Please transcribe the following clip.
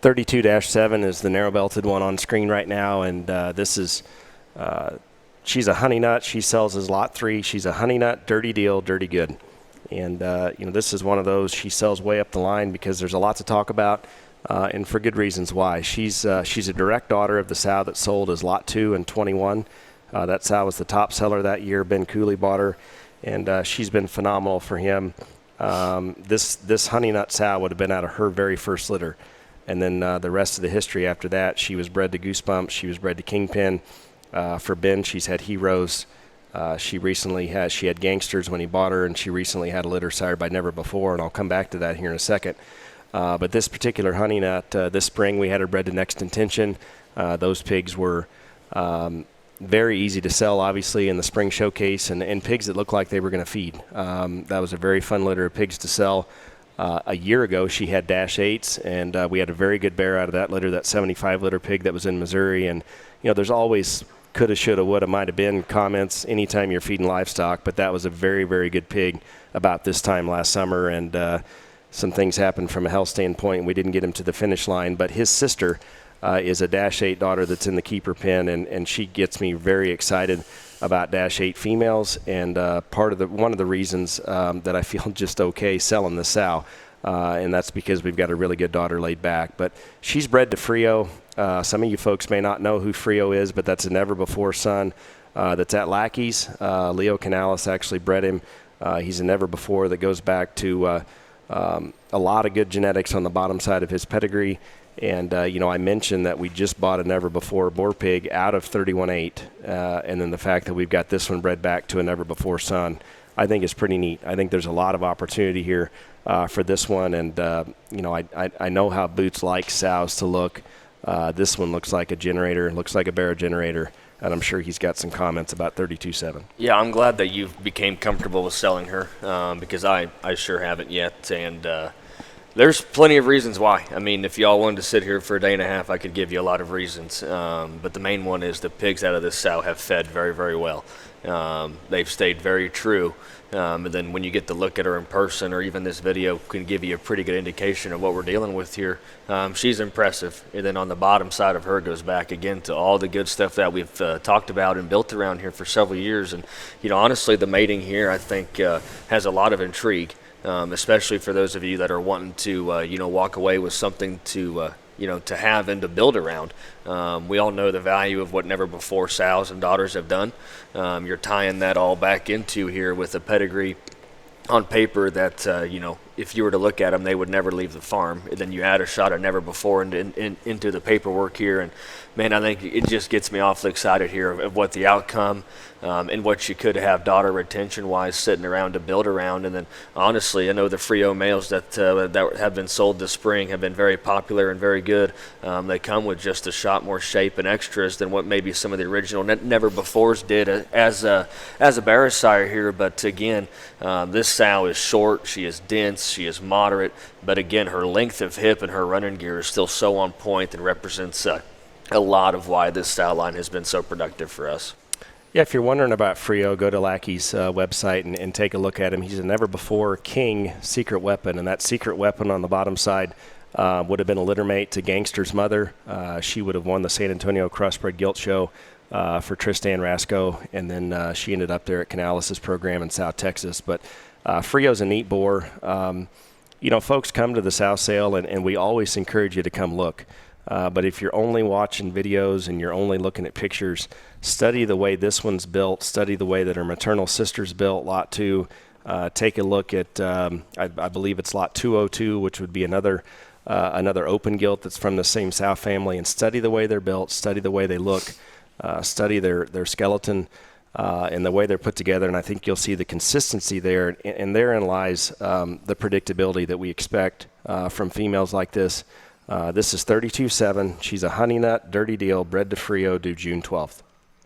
32-7 is the narrow-belted one on screen right now, and this is she's a honey nut. She sells as lot 3. She's a honey nut, dirty deal, dirty good. And, this is one of those she sells way up the line because there's a lot to talk about, and for good reasons why. She's a direct daughter of the sow that sold as lot 2 in 21. That sow was the top seller that year. Ben Cooley bought her, and she's been phenomenal for him. This honey nut sow would have been out of her very first litter. And then the rest of the history after that, she was bred to Goosebumps. She was bred to Kingpin. For Ben, she's had Heroes. She had Gangsters when he bought her, and she recently had a litter sired by Never Before, and I'll come back to that here in a second. But this particular honey nut, this spring we had her bred to Next Intention. Those pigs were very easy to sell, obviously, in the spring showcase, and pigs that looked like they were going to feed. That was a very fun litter of pigs to sell. A year ago, she had -8s, and we had a very good bear out of that litter, that 75-litter pig that was in Missouri. And, there's always coulda, shoulda, woulda, might have been comments anytime you're feeding livestock, but that was a very, very good pig about this time last summer, and some things happened from a health standpoint, and we didn't get him to the finish line. But his sister is a -8 daughter that's in the keeper pen, and she gets me very excited about -8 females, and one of the reasons that I feel just okay selling the sow, and that's because we've got a really good daughter laid back. But she's bred to Frio. Some of you folks may not know who Frio is, but that's a Never Before son that's at Lackey's. Leo Canales actually bred him. He's a Never Before that goes back to a lot of good genetics on the bottom side of his pedigree. And, I mentioned that we just bought a Never Before boar pig out of 31-8. And then the fact that we've got this one bred back to a Never Before son, I think is pretty neat. I think there's a lot of opportunity here for this one. And, I know how Boots likes sows to look. This one looks like a generator, looks like a barrow generator. And I'm sure he's got some comments about 32-7. Yeah, I'm glad that you became comfortable with selling her because I sure haven't yet. And there's plenty of reasons why. I mean, if y'all wanted to sit here for a day and a half, I could give you a lot of reasons. But the main one is the pigs out of this sow have fed very, very well. They've stayed very true. And then when you get to look at her in person, or even this video can give you a pretty good indication of what we're dealing with here. She's impressive. And then on the bottom side of her goes back again to all the good stuff that we've talked about and built around here for several years. And, honestly, the mating here, I think, has a lot of intrigue. Especially for those of you that are wanting to, walk away with something to have and to build around. We all know the value of what Never Before sows and daughters have done. You're tying that all back into here with a pedigree on paper that, if you were to look at them, they would never leave the farm. And then you add a shot of Never Before into the paperwork here. And, man, I think it just gets me awfully excited here of what the outcome and what you could have daughter retention-wise sitting around to build around. And then, honestly, I know the Frio males that have been sold this spring have been very popular and very good. They come with just a shot more shape and extras than what maybe some of the original Never Befores did as a barrow sire here. But, again, this sow is short. She is dense. She is moderate. But, again, her length of hip and her running gear is still so on point and represents a lot of why this sow line has been so productive for us. Yeah, if you're wondering about Frio, go to Lackey's website and take a look at him. He's a Never Before King secret weapon, and that secret weapon on the bottom side would have been a litter mate to Gangster's mother. She would have won the San Antonio Crossbred Gilt Show for Tristan Rasco, and then she ended up there at Canales' program in South Texas. But Frio's a neat boar. Folks come to the sow sale, and we always encourage you to come look. But if you're only watching videos and you're only looking at pictures, study the way this one's built, study the way that her maternal sister's built, Lot 2. Take a look at, I believe it's Lot 202, which would be another open gilt that's from the same sow family, and study the way they're built, study the way they look, study their skeleton and the way they're put together, and I think you'll see the consistency there, and therein lies the predictability that we expect from females like this. This is 32-7. She's a honey nut, dirty deal, bred to Frio, due June 12th.